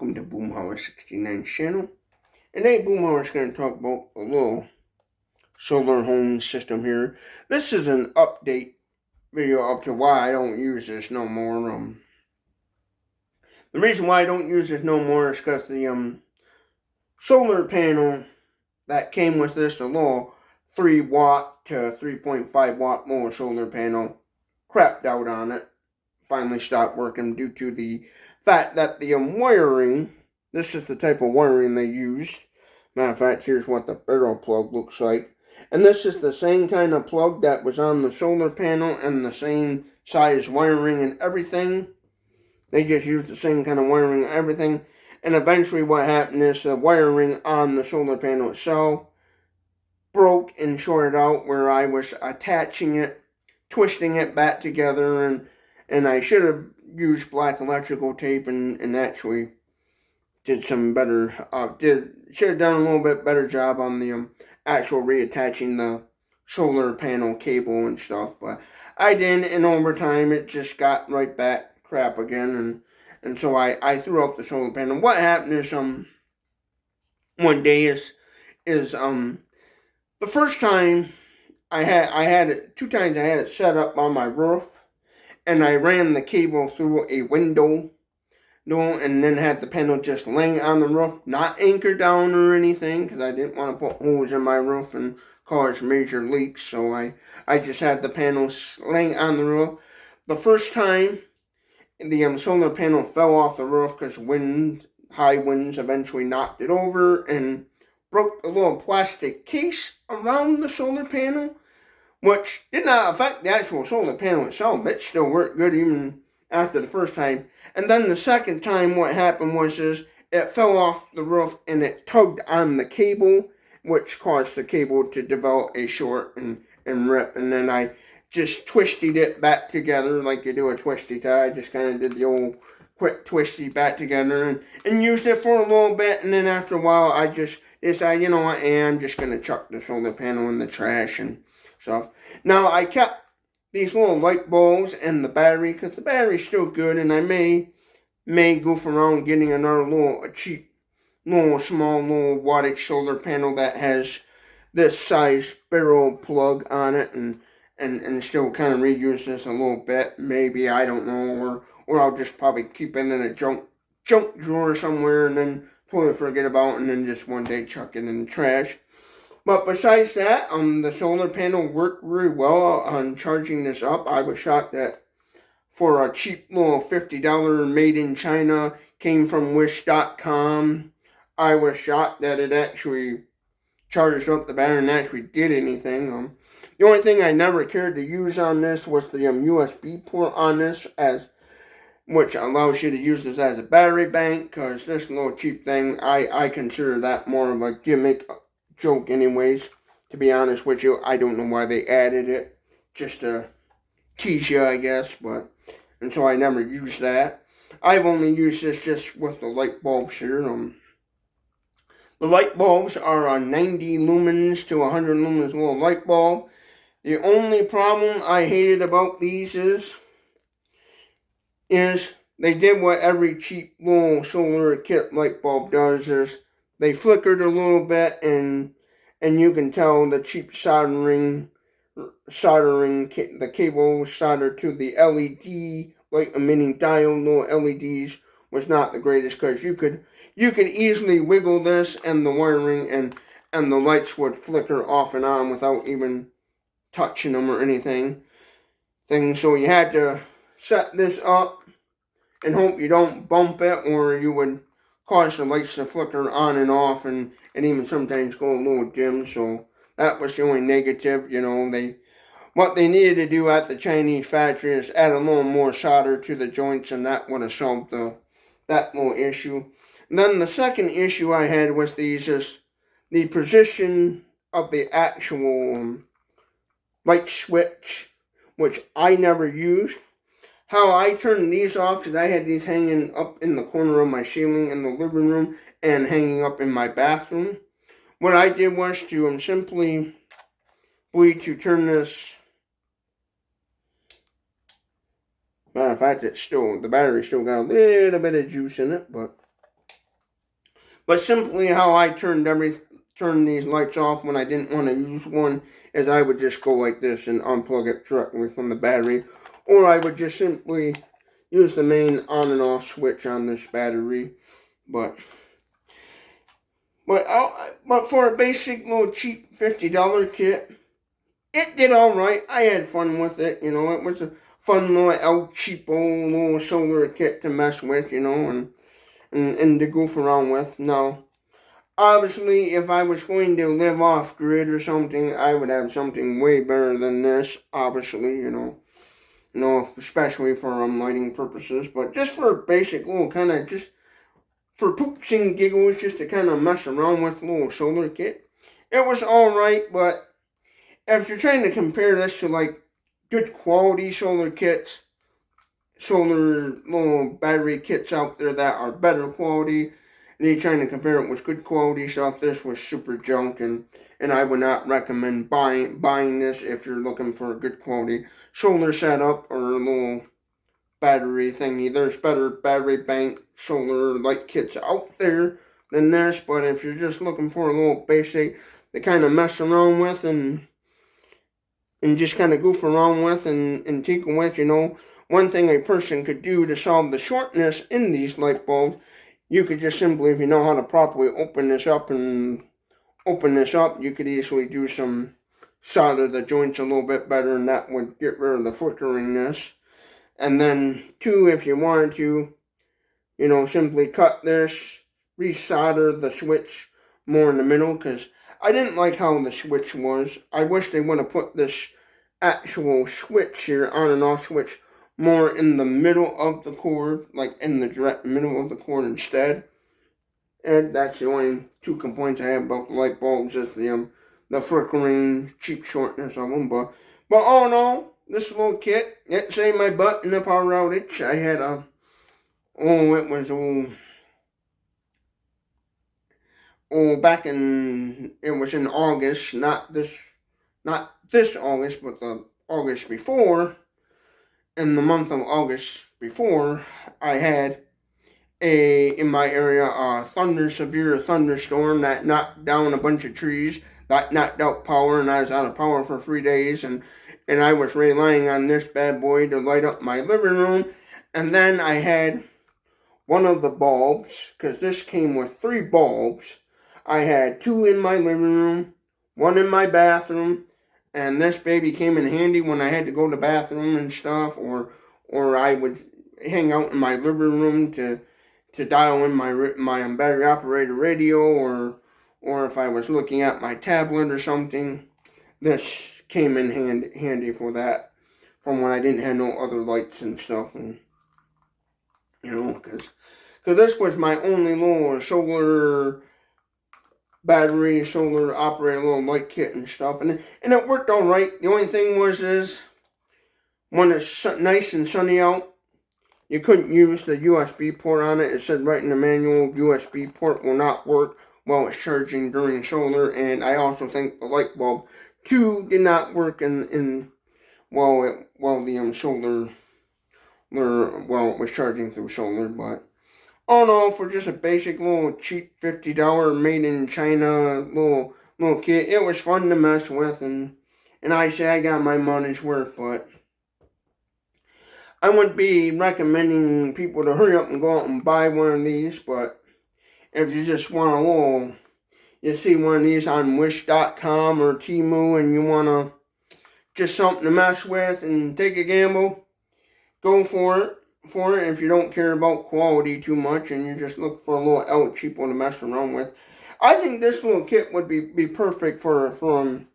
welcome to Boomhauer69 channel. And today Boomhauer is going to talk about a little solar home system here. This is an update video up to why I don't use this no more. The reason why I don't use this no more is because the solar panel that came with this, the little 3 watt to 3.5 watt more solar panel, crapped out on it. Finally stopped working due to the fact that the wiring, this is the type of wiring they used. Matter of fact, here's what the barrel plug looks like. And this is the same kind of plug that was on the solar panel and the same size wiring and everything. They just used the same kind of wiring and everything. And eventually what happened is the wiring on the solar panel itself broke and shorted out where I was attaching it, twisting it back together, and I should have used black electrical tape and actually did some better, should have done a little bit better job on the actual reattaching the solar panel cable and stuff. But I didn't, and over time it just got right back crap again, and so I threw up the solar panel. What happened is one day is the first time I had it, 2 times I had it set up on my roof. And I ran the cable through a window and then had the panel just laying on the roof, not anchored down or anything, because I didn't want to put holes in my roof and cause major leaks. So I just had the panel laying on the roof. The first time, the solar panel fell off the roof because high winds eventually knocked it over and broke the little plastic case around the solar panel, which did not affect the actual solar panel itself. It still worked good even after the first time. And then the second time what happened was it fell off the roof and it tugged on the cable, which caused the cable to develop a short and rip. And then I just twisted it back together like you do a twisty tie. I just kind of did the old quick twisty back together and used it for a little bit. And then after a while I just decided, you know what, I'm just going to chuck the solar panel in the trash and stuff. Now I kept these little light bulbs and the battery because the battery's still good, and I may goof around getting another cheap small wattage solar panel that has this size barrel plug on it and still kind of reuse this a little bit. Maybe, I don't know, or I'll just probably keep it in a junk drawer somewhere and then totally forget about it and then just one day chuck it in the trash. But besides that, the solar panel worked really well on charging this up. I was shocked that for a cheap little $50 made in China, came from Wish.com, I was shocked that it actually charged up the battery and actually did anything. The only thing I never cared to use on this was the USB port on this, which allows you to use this as a battery bank, because this little cheap thing, I consider that more of a gimmick joke anyways. To be honest with you, I don't know why they added it, just to tease you, I guess, and so I never used that. I've only used this just with the light bulbs here. The light bulbs are a 90 lumens to 100 lumens little light bulb. The only problem I hated about these is they did what every cheap little solar kit light bulb does, is they flickered a little bit, and you can tell the cheap soldering the cable soldered to the LED light emitting diode little LEDs was not the greatest, because you could easily wiggle this and the wiring and the lights would flicker off and on without even touching them or anything. So you had to set this up and hope you don't bump it, or you would cause the lights to flicker on and off and even sometimes go a little dim. So that was the only negative. What they needed to do at the Chinese factory is add a little more solder to the joints, and that would have solved that little issue. And then the second issue I had with these is the position of the actual light switch, which I never used. How I turned these off, because I had these hanging up in the corner of my ceiling in the living room and hanging up in my bathroom. What I did was to simply turn this. Matter of fact, the battery still got a little bit of juice in it, but But simply how I turned these lights off when I didn't want to use one is I would just go like this and unplug it directly from the battery, or I would just simply use the main on and off switch on this battery. But for a basic little cheap $50 kit, it did all right. I had fun with it. You know, it was a fun little El Cheapo little solar kit to mess with. You know, and to goof around with. Now, obviously, if I was going to live off grid or something, I would have something way better than this. Obviously, you know, especially for lighting purposes. But just for a basic little kind of just for poops and giggles, just to kind of mess around with a little solar kit, it was all right. But if you're trying to compare this to like good quality solar kits, solar little battery kits out there that are better quality, and you're trying to compare it with good quality stuff, this was super junk, and I would not recommend buying this if you're looking for a good quality solar setup or a little battery thingy. There's better battery bank solar light kits out there than this, but if you're just looking for a little basic to kind of mess around with and just kind of goof around with and tinker with, you know, one thing a person could do to solve the shortness in these light bulbs, you could just simply, if you know how to properly open this up, you could easily do some solder the joints a little bit better, and that would get rid of the flickeringness. And then, two, if you wanted to, you know, simply cut this, resolder the switch more in the middle, because I didn't like how the switch was. I wish they would have put this actual switch here, on and off switch, more in the middle of the cord, like in the direct middle of the cord instead. And that's the only two complaints I have about the light bulbs, is the flickering, cheap shortness of them. But all in all, this little kit, it saved my butt in the power outage. I had it was in August, not this August, but the August before. In the month of August before, I had in my area a severe thunderstorm that knocked down a bunch of trees, that knocked out power, and I was out of power for 3 days, and I was relying on this bad boy to light up my living room. And then I had one of the bulbs, because this came with 3 bulbs. I had 2 in my living room, 1 in my bathroom, and this baby came in handy when I had to go to the bathroom and stuff, or I would hang out in my living room to dial in my battery operated radio, or if I was looking at my tablet or something. This came in handy for that, from when I didn't have no other lights and stuff, and you know, because this was my only little solar battery, solar operated little light kit and stuff, and it worked all right. The only thing is when it's nice and sunny out, you couldn't use the USB port on it. It said right in the manual, USB port will not work while it's charging during solar, and I also think the light bulb too did not work while it was charging through solar. But all in all, for just a basic little cheap $50 made in China little kit, it was fun to mess with, and I say I got my money's worth. But I wouldn't be recommending people to hurry up and go out and buy one of these. But if you just want you see one of these on Wish.com or Temu, and you want just something to mess with and take a gamble, go for it. If you don't care about quality too much and you just look for a little El Cheapo to mess around with, I think this little kit would be perfect for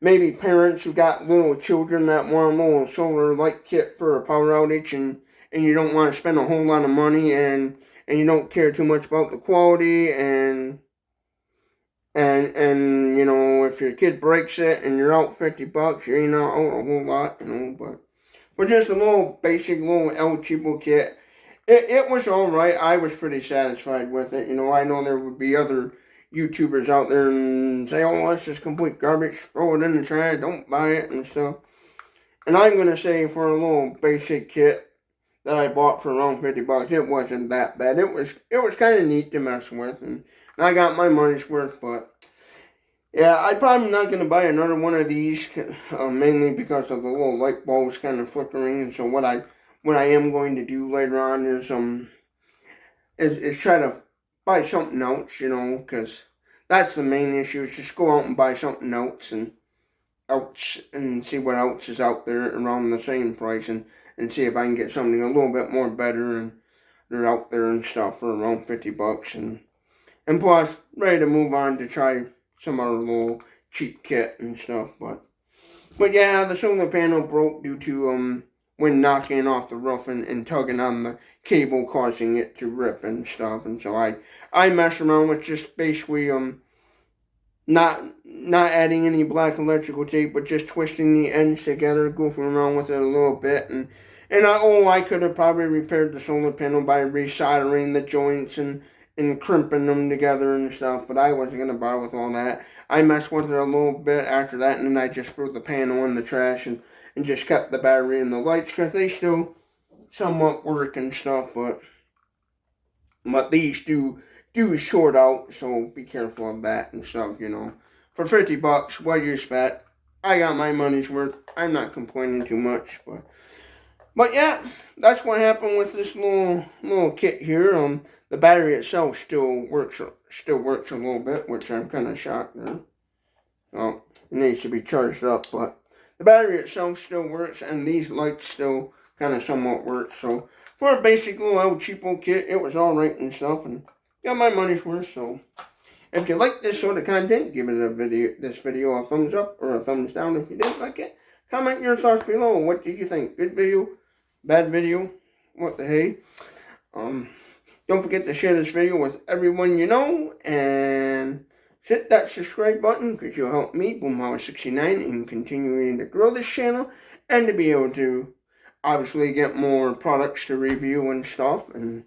maybe parents who got little children that want a little solar light kit for a power outage, and you don't want to spend a whole lot of money, and you don't care too much about the quality, and you know, if your kid breaks it and you're out $50, you ain't out a whole lot, you know. But just a little basic little El Cheapo kit, it was all right. I was pretty satisfied with it. You know, I know there would be other YouTubers out there and say, oh, this is complete garbage, throw it in the trash, don't buy it and stuff. And I'm going to say, for a little basic kit that I bought for around $50, it wasn't that bad. It was kind of neat to mess with, and I got my money's worth, but yeah, I'm probably not going to buy another one of these, mainly because of the little light bulbs kind of flickering. And so what I am going to do later on is try to buy something else, because that's the main issue. Is just go out and buy something else and see what else is out there around the same price, and see if I can get something a little bit more better, and they're out there and stuff for around $50, and plus ready to move on to try some other little cheap kit and stuff. But yeah, the solar panel broke due to when knocking off the roof and tugging on the cable, causing it to rip and stuff. And so I messed around with just basically not adding any black electrical tape, but just twisting the ends together, goofing around with it a little bit, and I could have probably repaired the solar panel by resoldering the joints and crimping them together and stuff, but I wasn't gonna bother with all that. I messed with it a little bit after that, and then I just threw the panel in the trash and just kept the battery and the lights, because they still somewhat work and stuff, but these do short out, so be careful of that and stuff, For $50, what do you expect? I got my money's worth. I'm not complaining too much, but yeah, that's what happened with this little kit here. The battery itself still works a little bit, which I'm kind of shocked at. Well, it needs to be charged up, but the battery itself still works, and these lights still kind of somewhat work. So for a basic little cheapo kit, it was all right and stuff, and got my money's worth. So if you like this sort of content, give this video a thumbs up or a thumbs down. If you didn't like it, comment your thoughts below. What did you think? Good video? Bad video? What the hey? Don't forget to share this video with everyone you know, and hit that subscribe button, because you'll help me, Boomhauer69, in continuing to grow this channel, and to be able to obviously get more products to review and stuff, and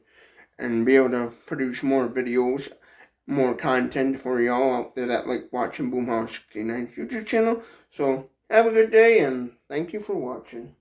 be able to produce more videos, more content for y'all out there that like watching Boomhauer69's YouTube channel. So have a good day, and thank you for watching.